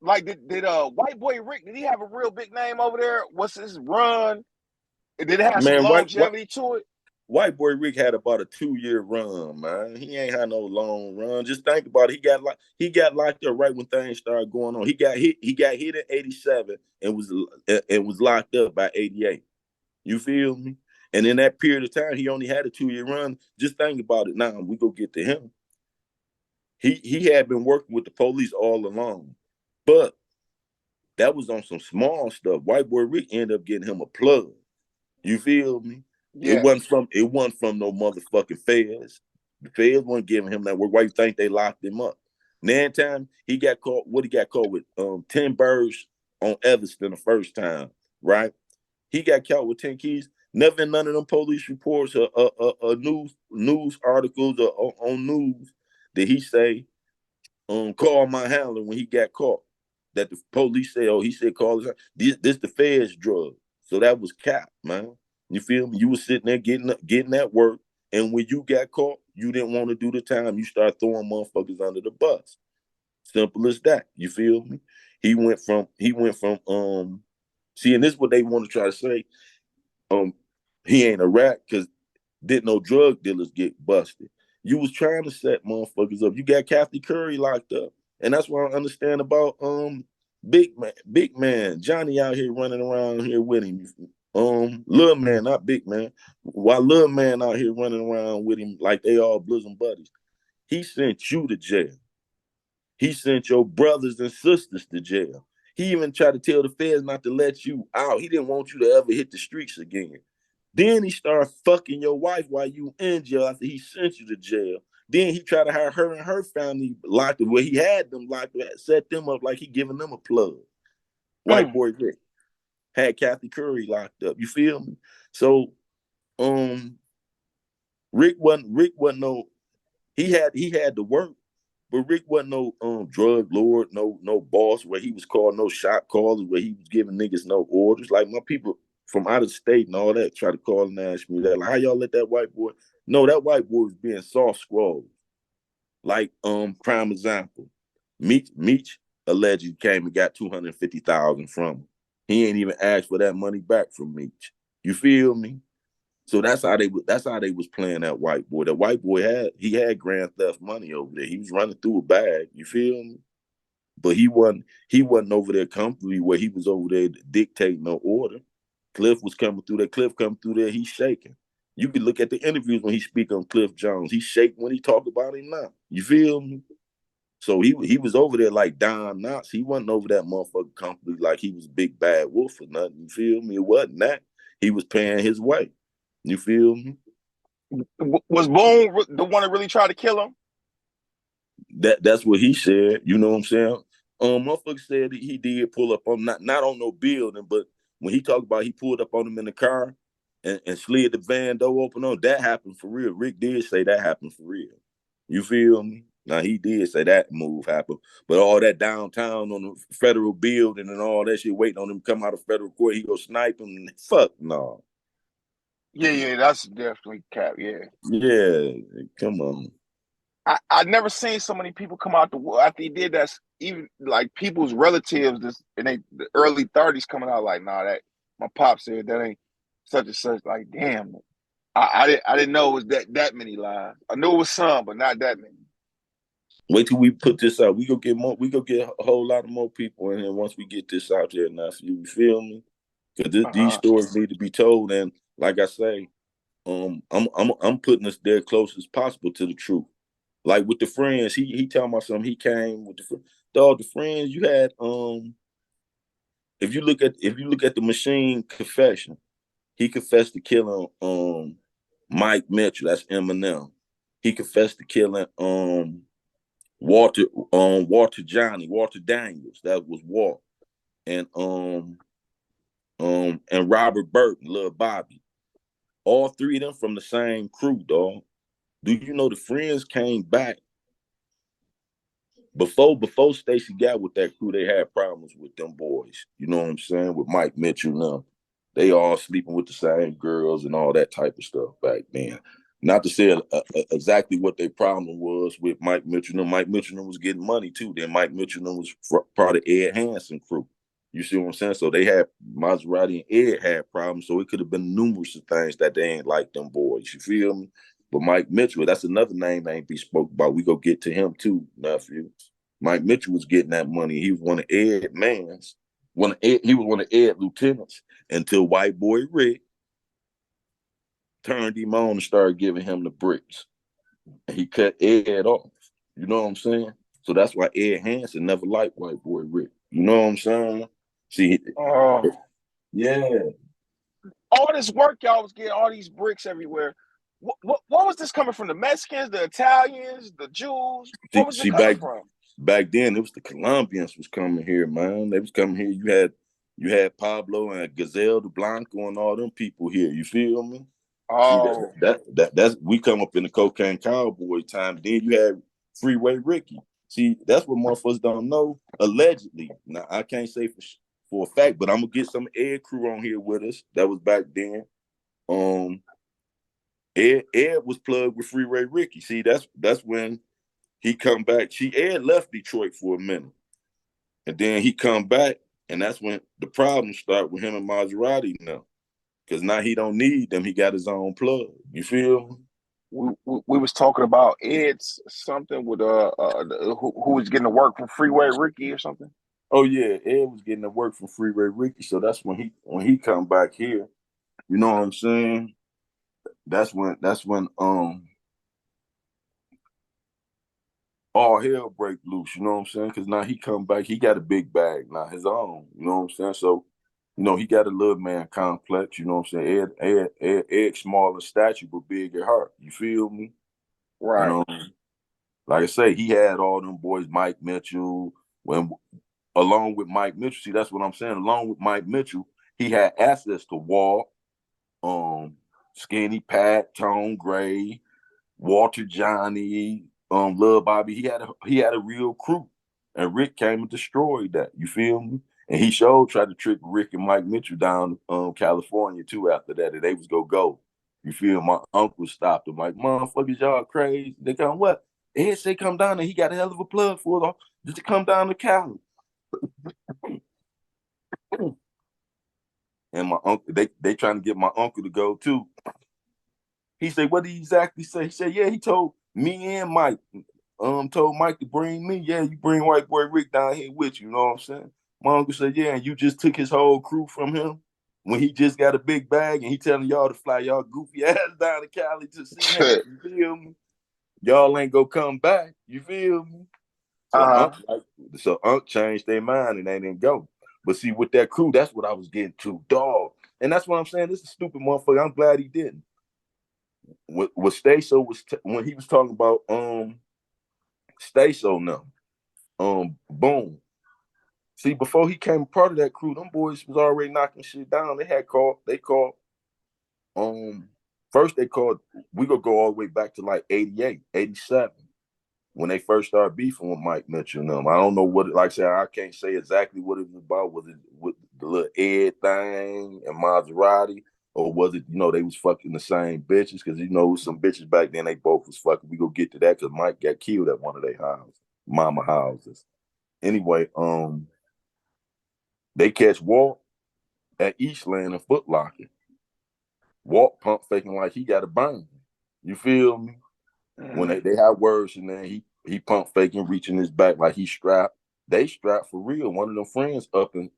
Like, did White Boy Rick, did he have a real big name over there? What's his run? Did it have some Man, longevity to it? White Boy Rick had about a 2-year run, man. He ain't had no long run. Just think about it. He got locked up right when things started going on. He got hit. He got hit in '87 and was locked up by '88. You feel me? And in that period of time, he only had a 2-year run. Just think about it. Now we go get to him. He had been working with the police all along, but that was on some small stuff. White Boy Rick ended up getting him a plug. You feel me? Yeah. It wasn't from no motherfucking feds. The feds weren't giving him that work. Why you think they locked him up? Nan time he got caught. What he got caught with? 10 birds on Evanston the first time, right? He got caught with 10 keys. Never in none of them police reports or news articles or on news did he say, call my handler when he got caught. That the police say, oh, he said call his this the feds drug. So that was cap, man. You feel me? You was sitting there getting that work, and when you got caught, you didn't want to do the time. You start throwing motherfuckers under the bus. Simple as that. You feel me? He went from see, and this is what they want to try to say. He ain't a rat because didn't no drug dealers get busted. You was trying to set motherfuckers up. You got Kathy Curry locked up. And that's what I understand about big man, Johnny out here running around here with him. Little man, not big man. While little man out here running around with him like they all bosom buddies. He sent you to jail. He sent your brothers and sisters to jail. He even tried to tell the feds not to let you out. He didn't want you to ever hit the streets again. Then he started fucking your wife while you in jail after he sent you to jail. Then he tried to have her and her family locked up where he had them locked up, set them up like he giving them a plug. White Boy Rick had Kathy Curry locked up. You feel me? So Rick wasn't no he had to work, but Rick wasn't no drug lord, no boss where he was called no shot callers, where he was giving niggas no orders. Like my people from out of state and all that try to call and ask me that. Like, how y'all let that white boy? No, that white boy was being soft scrolled. Like, prime example, Meech allegedly came and got 250,000 from him. He ain't even asked for that money back from Meech. You feel me? So that's how they was playing that white boy. The white boy had grand theft money over there. He was running through a bag. You feel me? But he wasn't over there comfortably where he was over there dictating no order. Cliff was coming through there. Cliff coming through there. He's shaking. You can look at the interviews when he speak on Cliff Jones. He's shaking when he talk about him now. You feel me? So he was over there like Don Knotts. He wasn't over that motherfucker comfortably like he was big bad wolf or nothing. You feel me? It wasn't that. He was paying his way. You feel me? Was Boone the one that really tried to kill him? That's what he said. You know what I'm saying? Motherfucker said that he did pull up on not on no building, but when he talked about he pulled up on him in the car and slid the van door open on, that happened for real. Rick did say that happened for real. You feel me? Now he did say that move happened, but all that downtown on the federal building and all that shit, waiting on him to come out of federal court, he go snipe him. Fuck no. Yeah, that's definitely cap. Yeah, Come on. I never seen so many people come out the war after he did that. Even like people's relatives in the early 30s coming out like, nah, that my pop said that ain't such and such. Like, damn, I didn't know it was that many lives. I knew it was some, but not that many. Wait till we put this out. We go get more. We go get a whole lot of more people in here once we get this out there. Now, for you feel me? Because these stories need to be told. And like I say, I'm putting us there close as possible to the truth. Like with the friends, he telling my son he came with the friends you had. If you look at the machine confession, he confessed to killing Mike Mitchell. That's Eminem. He confessed to killing Walter Walter Daniels, that was Walt, and Robert Burton, Lil Bobby. All three of them from the same crew, dog. Do you know the friends came back before Stacey got with that crew? They had problems with them boys. You know what I'm saying? With Mike Mitchell now. They all sleeping with the same girls and all that type of stuff back then. Not to say exactly what their problem was with Mike Mitchell. Mike Mitchell was getting money too. Then Mike Mitchell was part of Ed Hansen crew. You see what I'm saying? So they had Maserati and Ed had problems. So it could have been numerous of things that they ain't like them boys. You feel me? But Mike Mitchell, that's another name that ain't be spoke about. We go get to him too, nephew. Mike Mitchell was getting that money. He was one of Ed Mans. He was one of Ed lieutenants until white boy Rick turned him on and started giving him the bricks. And he cut Ed off. You know what I'm saying? So that's why Ed Hansen never liked white boy Rick. You know what I'm saying? See, yeah. All this work y'all was getting, all these bricks everywhere. What was this coming from? The Mexicans, the Italians, the Jews? What was it See coming from? back then it was the Colombians was coming here, man. They was coming here. You had Pablo and Gazelle de Blanco and all them people here. You feel me? See Oh, that's we come up in the cocaine cowboy time. Then you had Freeway Ricky. See, that's what motherfuckers don't know. Allegedly, now I can't say for a fact, but I'm gonna get some Ed crew on here with us. That was back then. Ed was plugged with Freeway Ricky. See, that's when he come back. See, Ed left Detroit for a minute, and then he come back, and that's when the problems start with him and Maserati now. Because now he don't need them. He got his own plug. You feel me? we was talking about Ed's something with who was getting to work from Freeway Ricky or something. Oh yeah, Ed was getting the work from Freeway Ricky, so that's when he come back here. You know what I'm saying? That's when all hell break loose. You know what I'm saying? Because now he come back, he got a big bag now, his own. You know what I'm saying? So he got a little man complex. You know what I'm saying? Ed small in stature but big at heart. You feel me? You Right. know, like I say, he had all them boys, Mike Mitchell, when along with Mike Mitchell. See, that's what I'm saying. Along with Mike Mitchell, he had access to Walt, Skinny Pat, Tone Gray, Walter Johnny, Lil Bobby. He had a real crew. And Rick came and destroyed that. You feel me? And he showed tried to trick Rick and Mike Mitchell down California too after that. And they was go. You feel my uncle stopped him like, motherfuckers, y'all crazy. They come what? Ed say come down and he got a hell of a plug for it. Just to come down to Cali. And my uncle, they trying to get my uncle to go too. He said, what did he exactly say? He said, yeah, he told me and Mike, told Mike to bring me. Yeah, you bring white boy Rick down here with you, you know what I'm saying? My uncle said, yeah, and you just took his whole crew from him when he just got a big bag and he telling y'all to fly y'all goofy ass down to Cali to see him. You feel me? Y'all ain't gonna come back. You feel me? So Uh-huh. Unc changed their mind and they didn't go. But see, with that crew, that's what I was getting to, dog. And that's what I'm saying. This is a stupid motherfucker. I'm glad he didn't. What Staso was when he was talking about Staso now, boom. See, before he came part of that crew, them boys was already knocking shit down. They called um first they called we gonna go all the way back to like 88, 87 when they first started beefing with Mike Mitchell and them. I don't know what like I said, I can't say exactly what it was about. Was it with the little Ed thing and Maserati? Or was it, they was fucking the same bitches? Because, some bitches back then, they both was fucking. We go get to that because Mike got killed at one of their houses, mama houses. Anyway, they catch Walt at Eastland and Foot Locker. Walt pump faking like he got a burn. You feel me? When they have words and then he pump faking, reaching his back like he strapped. They strapped for real. One of them friends up and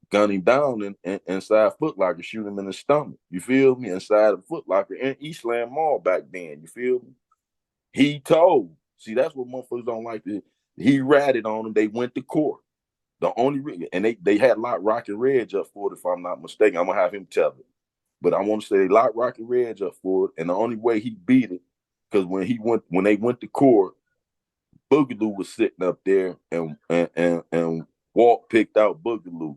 gun him down inside Foot Locker, shoot him in the stomach. You feel me? Inside the Foot Locker in Eastland Mall back then. You feel me? He told. See, that's what motherfuckers don't like. He ratted on them. They went to court. The only reason, and they had locked Rocky Reg up for it, if I'm not mistaken. I'm gonna have him tell it. But I want to say they locked Rocky Reg up for it, and the only way he beat it, because when they went to court, Boogaloo was sitting up there, and Walt picked out Boogaloo.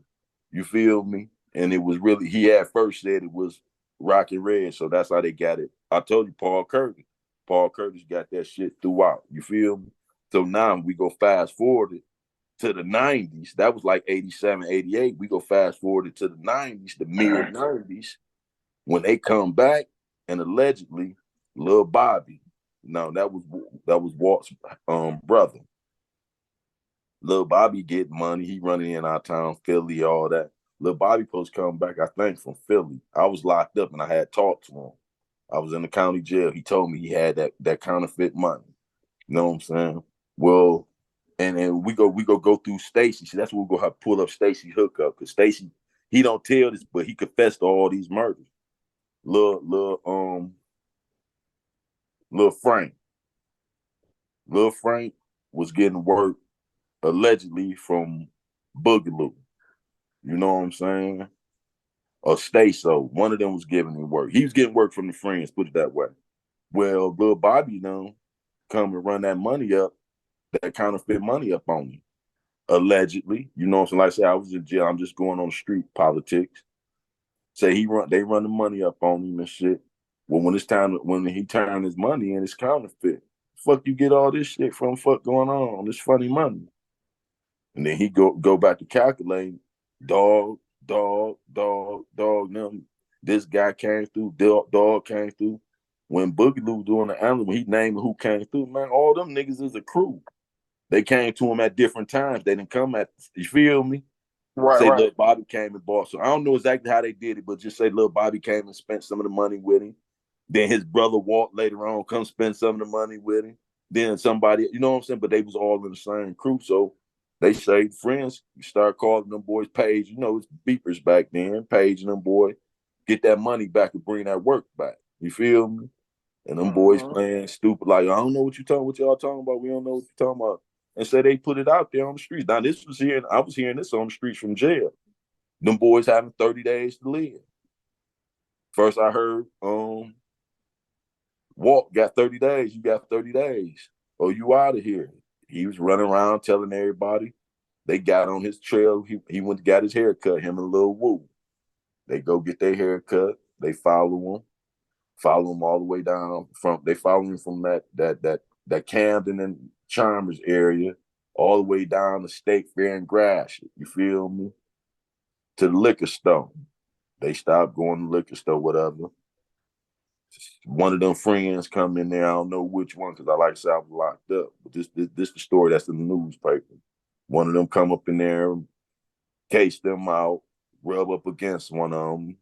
You feel me? And it was really he had first said it was Rocky Reg, so that's how they got it. I told you Paul Curtis. Paul Curtis got that shit throughout. You feel me? So now we go fast forward to the 90s. That was like 87, 88. We go fast forward to the 90s, the mid 90s, when they come back and allegedly Lil Bobby. No, that was Walt's brother. Lil Bobby getting money. He running in our town, Philly, all that. Lil Bobby supposed to come back, I think, from Philly. I was locked up and I had talked to him. I was in the county jail. He told me he had that counterfeit money. You know what I'm saying? Well, and then we go through Stacy. See, that's what we're gonna have to pull up Stacy hookup because Stacy, he don't tell this, but he confessed to all these murders. Lil Lil Frank. Lil Frank was getting work allegedly from Boogaloo. You know what I'm saying? Or Stay So. One of them was giving him work. He was getting work from the friends, put it that way. Well, Lil Bobby now come and run that money up, that counterfeit money up on me. Allegedly. You know what I'm saying? Like I said, I was in jail. I'm just going on street politics. Say they run the money up on him and shit. Well, when he turned his money in, it's counterfeit. Fuck you get all this shit from fuck going on, this funny money. And then he go back to calculating, dog. Now this guy came through, dog came through. When Boogaloo doing the animal, he named who came through. Man, all them niggas is a crew. They came to him at different times. They didn't come at, you feel me? Right, Say right. Lil Bobby came and bought. So I don't know exactly how they did it, but just say Lil Bobby came and spent some of the money with him. Then his brother Walt later on come spend some of the money with him. Then somebody, you know what I'm saying? But they was all in the same crew. So they say friends start calling them boys Page. You know, it's beepers back then. Page and them boys get that money back and bring that work back. You feel me? And them boys Mm-hmm. playing stupid, like, I don't know what y'all talking about. We don't know what you're talking about. And so they put it out there on the streets. Now I was hearing this on the streets from jail. Them boys having 30 days to live. First I heard Walt got 30 days, you got 30 days. Or you out of here. He was running around telling everybody. They got on his trail. He went and got his hair cut, him and Lil Woo. They go get their hair cut. They follow him all the way down they follow him from that Camden and Chalmers area all the way down to State Fair and Gratiot. You feel me? To the liquor store. They stopped going to the liquor store, whatever. One of them friends come in there. I don't know which one because I like to say I was locked up. But this the story that's in the newspaper. One of them come up in there, case them out, rub up against one of them.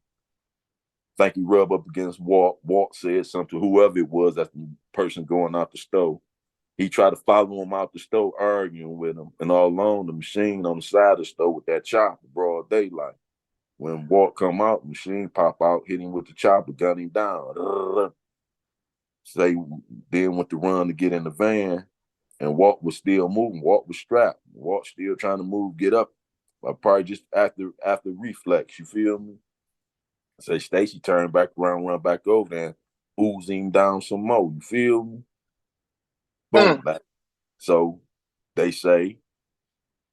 Think he rubbed up against Walt. Walt said something, whoever it was, that's the person going out the store. He tried to follow him out the store, arguing with him. And all along, the machine on the side of the store with that chopper, broad daylight. When Walt come out, the machine pop out, hit him with the chopper, gun him down. Say, then went to run to get in the van, and Walt was still moving. Walt was strapped. Walt still trying to move, get up. Probably just after reflex, you feel me? Say Stacy turned back around, run back over there, and ooze him down some more. You feel me? Boom. Mm. So they say,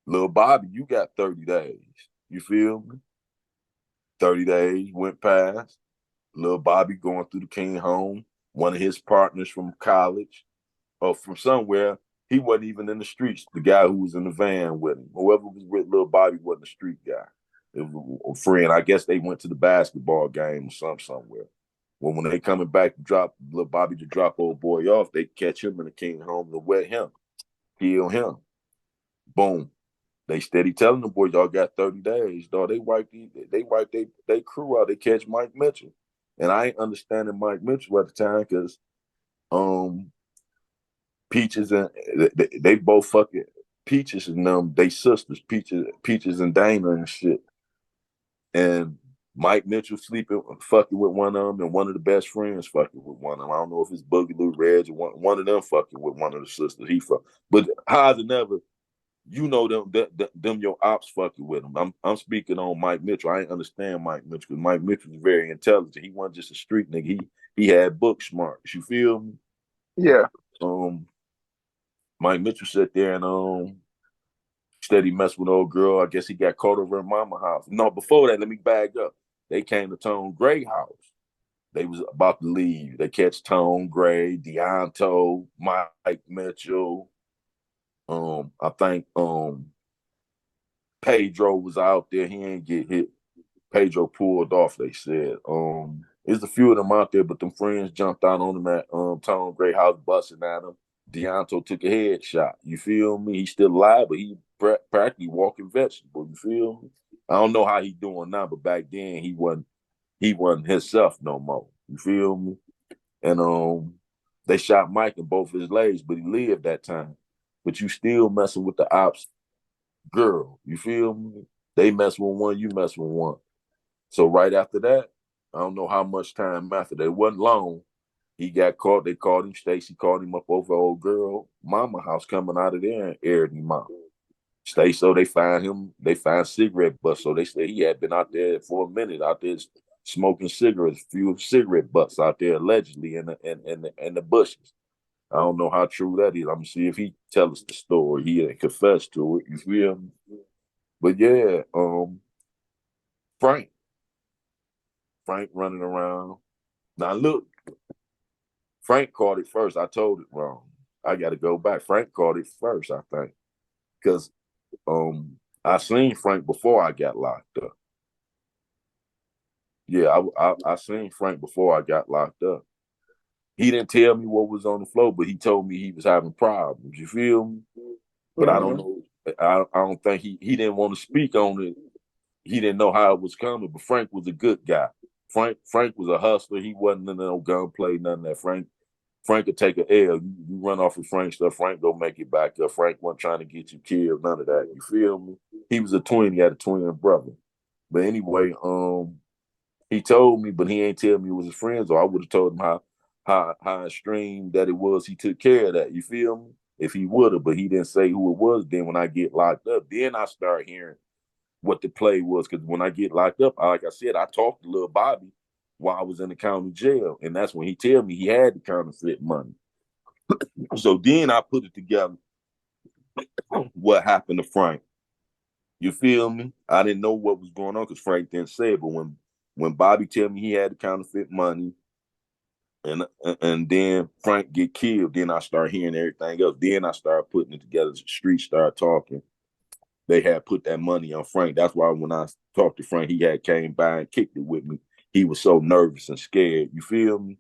Lil Bobby, you got 30 days. You feel me? 30 days went past. Lil Bobby going through the King home. One of his partners from college or from somewhere, he wasn't even in the streets. The guy who was in the van with him, whoever was with Lil Bobby wasn't a street guy. It was a friend. I guess they went to the basketball game or somewhere. Well, when they coming back to drop Lil Bobby to drop old boy off, they catch him in the King home to wet him, kill him. Boom. They steady telling the boys, y'all got 30 days, dog. They wipe they crew out. They catch Mike Mitchell. And I ain't understanding Mike Mitchell at the time because um Peaches and they both fucking Peaches and them, they sisters, Peaches and Dana and shit. And Mike Mitchell sleeping, fucking with one of them, and one of the best friends fucking with one of them. I don't know if it's Boogaloo Reg or one of them fucking with one of the sisters. He fuck, but how's it never? You know them your ops fucking with him. I'm speaking on Mike Mitchell. I ain't understand Mike Mitchell because Mike Mitchell was very intelligent. He wasn't just a street nigga. He had book smarts. You feel me? Yeah. Um, Mike Mitchell sat there and steady mess with old girl. I guess he got caught over at mama house. No, before that, let me back up. They came to Tone Gray house. They was about to leave. They catch Tone Gray, Deonto, Mike Mitchell. I think Pedro was out there. He ain't get hit. Pedro pulled off, they said. There's a few of them out there, but them friends jumped out on him at Tom Gray House, busting at him. Deonto took a headshot. You feel me? He's still alive, but he practically walking vegetable. You feel me? I don't know how he doing now, but back then he wasn't himself no more. You feel me? And they shot Mike in both his legs, but he lived that time. But you still messing with the ops girl. You feel me? They mess with one, you mess with one. So right after that, I don't know how much time after that. It wasn't long. He got caught. They called him. Stacy called him up over old girl mama house coming out of there and aired him out. So they find him. They find cigarette butts. So they say he had been out there for a minute, out there smoking cigarettes, few cigarette butts out there allegedly in the bushes. I don't know how true that is. I'm gonna see if he tell us the story. He ain't confessed to it. You feel me? But yeah, Frank, Frank running around. Now look, Frank caught it first. I told it wrong. I got to go back. Frank caught it first, I think, because I seen Frank before I got locked up. Yeah, I seen Frank before I got locked up. He didn't tell me what was on the floor, but he told me he was having problems. You feel me? But I don't know. I don't think he didn't want to speak on it. He didn't know how it was coming. But Frank was a good guy. Frank was a hustler. He wasn't in no gunplay, nothing that Frank could take an L. You run off with Frank stuff, Frank go make it back up. Frank wasn't trying to get you killed, none of that. You feel me? He was a twin. He had a twin brother. But anyway, he told me, but he ain't tell me it was his friends, or I would have told him how extreme that it was. He took care of that. You feel me? If he would have, but he didn't say who it was. Then when I get locked up, then I start hearing what the play was. Because when I get locked up, like I said, I talked to little Bobby while I was in the county jail, and that's when he tell me he had the counterfeit money. So then I put it together. What happened to Frank? You feel me? I didn't know what was going on because Frank didn't say it. But when Bobby tell me he had the counterfeit money, and then Frank get killed, then I start hearing everything else. Then I start putting it together. The street start talking. They had put that money on Frank. That's why when I talked to Frank, he had came by and kicked it with me. He was so nervous and scared. You feel me?